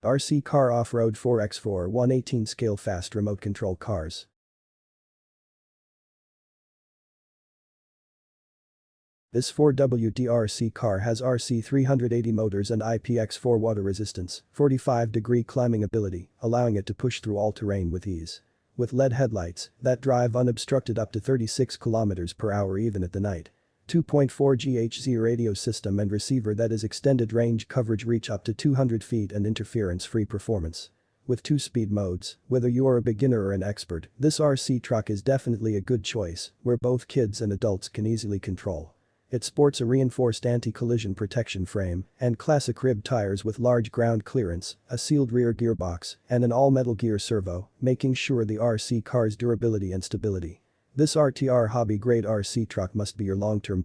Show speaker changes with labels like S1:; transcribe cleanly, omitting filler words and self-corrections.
S1: RC car off-road 4x4 118 scale fast remote control cars. This 4WD car has RC380 motors and IPX4 water resistance, 45-degree climbing ability, allowing it to push through all terrain with ease. With LED headlights that drive unobstructed up to 36 km per hour even at the night. 2.4 GHz radio system and receiver that is extended range coverage reach up to 200 feet and interference-free performance. With 2-speed modes, whether you are a beginner or an expert, this RC truck is definitely a good choice, where both kids and adults can easily control. It sports a reinforced anti-collision protection frame and classic rib tires with large ground clearance, a sealed rear gearbox, and an all-metal gear servo, making sure the RC car's durability and stability. This RTR hobby-grade RC truck must be your long-term